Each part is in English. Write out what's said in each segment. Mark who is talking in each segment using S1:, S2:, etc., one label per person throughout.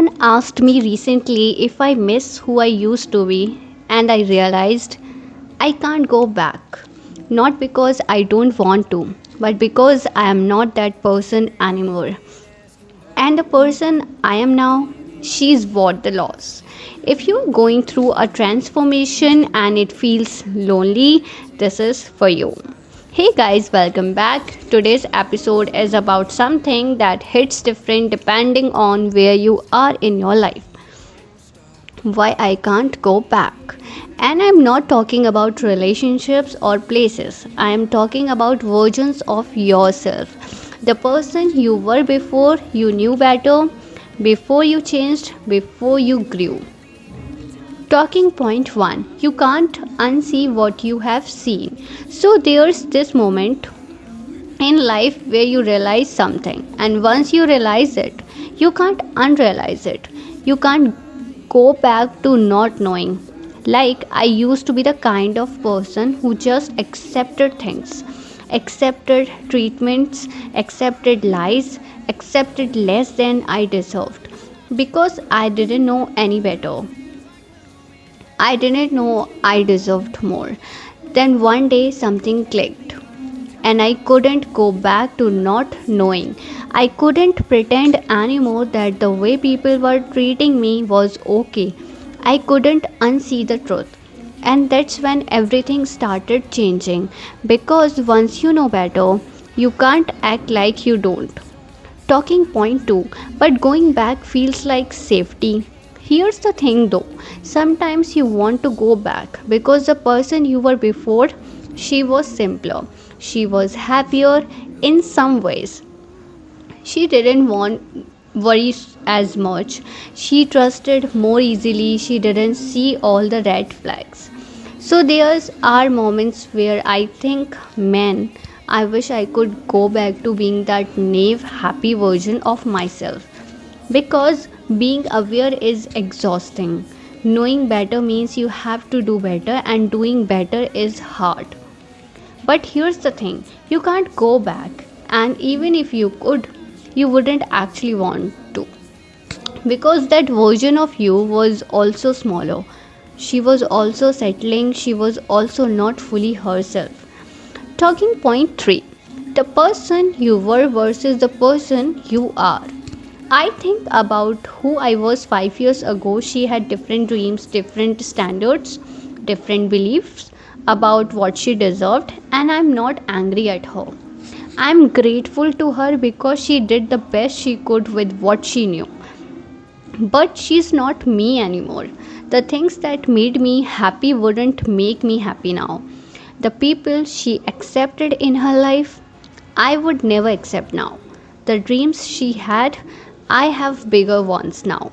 S1: Someone asked me recently if I miss who I used to be, and I realized I can't go back. Not because I don't want to, but because I am not that person anymore. And the person I am now, she's worth the loss. If you're going through a transformation and it feels lonely, this is for you. Hey guys, welcome back. Today's episode is about something that hits different depending on where you are in your life. Why I can't go back. And I'm not talking about relationships or places, I am talking about versions of yourself. The person you were before you knew better, before you changed, before you grew. Talking point 1, you can't unsee what you have seen. So there's this moment in life where you realize something, and once you realize it, you can't unrealize it. You can't go back to not knowing. Like, I used to be the kind of person who just accepted things, accepted treatments, accepted lies, accepted less than I deserved because I didn't know any better. I didn't know I deserved more. Then one day something clicked, and I couldn't go back to not knowing. I couldn't pretend anymore that the way people were treating me was okay. I couldn't unsee the truth. And that's when everything started changing. Because once you know better, you can't act like you don't. Talking point 2, but going back feels like safety. Here's the thing though, sometimes you want to go back because the person you were before, she was simpler, she was happier in some ways. She didn't want worry as much, she trusted more easily, she didn't see all the red flags. So there's are moments where I think, man, I wish I could go back to being that naive, happy version of myself. Because being aware is exhausting. Knowing better means you have to do better, and doing better is hard. But here's the thing, you can't go back, and even if you could, you wouldn't actually want to. Because that version of you was also smaller. She was also settling, she was also not fully herself. Talking point 3, the person you were versus the person you are. I think about who I was 5 years ago. She had different dreams, different standards, different beliefs about what she deserved, and I'm not angry at her. I'm grateful to her because she did the best she could with what she knew. But she's not me anymore. The things that made me happy wouldn't make me happy now. The people she accepted in her life, I would never accept now. The dreams she had, I have bigger ones now.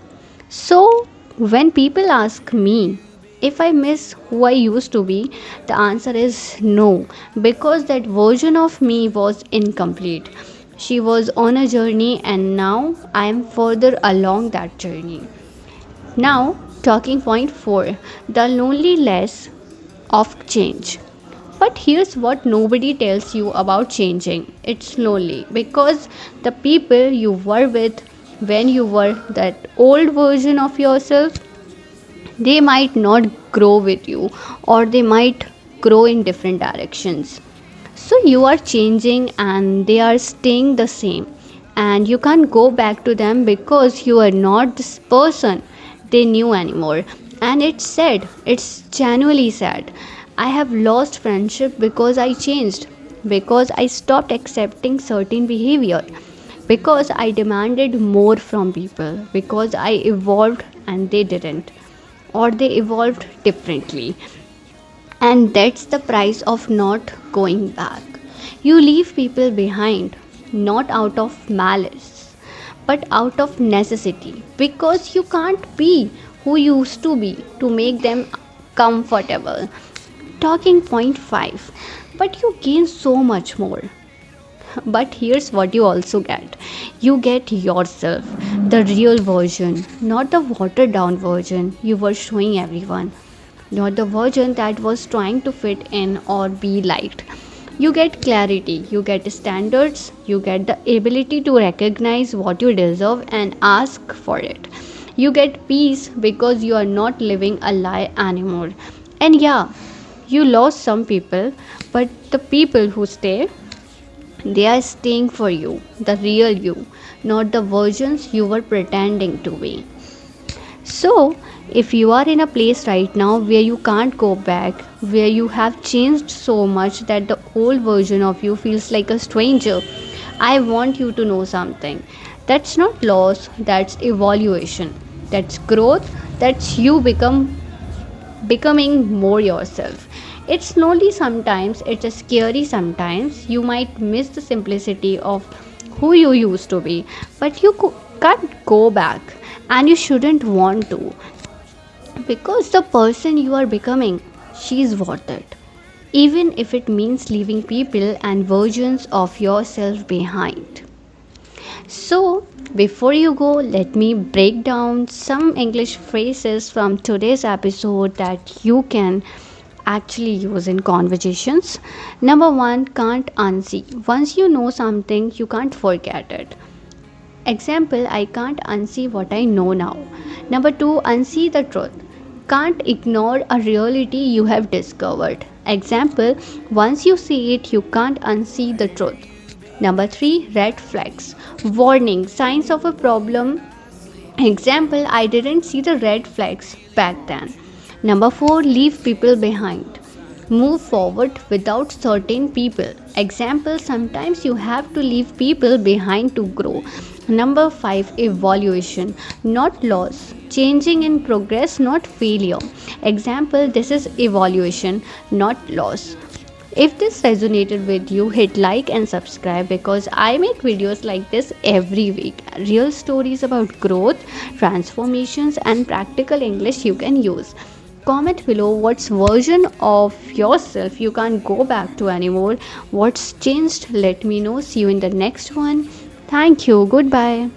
S1: So, when people ask me if I miss who I used to be, the answer is no, because that version of me was incomplete. She was on a journey, and now I am further along that journey. Now, talking point 4, the loneliness of change. But here's what nobody tells you about changing, it's lonely because the people you were with when you were that old version of yourself, they might not grow with you, or they might grow in different directions. So you are changing and they are staying the same, and you can't go back to them because you are not this person they knew anymore. And it's sad, it's genuinely sad. I have lost friendship because I changed, because I stopped accepting certain behavior, because I demanded more from people, because I evolved and they didn't, or they evolved differently. And that's the price of not going back. You leave people behind, not out of malice, but out of necessity, because you can't be who you used to be to make them comfortable. Talking point 5, but you gain so much more. But here's what you also get, you get yourself, the real version, not the watered down version you were showing everyone, not the version that was trying to fit in or be liked. You get clarity, you get standards, you get the ability to recognize what you deserve and ask for it. You get peace because you are not living a lie anymore. And yeah, you lost some people, but the people who stay, they are staying for you, the real you, not the versions you were pretending to be. So, if you are in a place right now where you can't go back, where you have changed so much that the old version of you feels like a stranger, I want you to know something. That's not loss, that's evaluation. That's growth, that's you becoming more yourself. It's lonely sometimes, it's scary sometimes. You might miss the simplicity of who you used to be, but can't go back, and you shouldn't want to, because the person you are becoming, she is worth it. Even if it means leaving people and versions of yourself behind. So, before you go, let me break down some English phrases from today's episode that you can actually use in conversations. Number one, can't unsee. Once you know something, you can't forget it. Example, I can't unsee what I know now. Number two, unsee the truth. Can't ignore a reality you have discovered. Example, once you see it, you can't unsee the truth. Number three, red flags. Warning, signs of a problem. Example, I didn't see the red flags back then. Number four, leave people behind. Move forward without certain people. Example, sometimes you have to leave people behind to grow. Number five, evaluation, not loss. Changing in progress, not failure. Example, this is evaluation, not loss. If this resonated with you, hit like and subscribe, because I make videos like this every week. Real stories about growth, transformations, and practical English you can use. Comment below what's version of yourself you can't go back to anymore. What's changed? Let me know. See you in the next one. Thank you. Goodbye.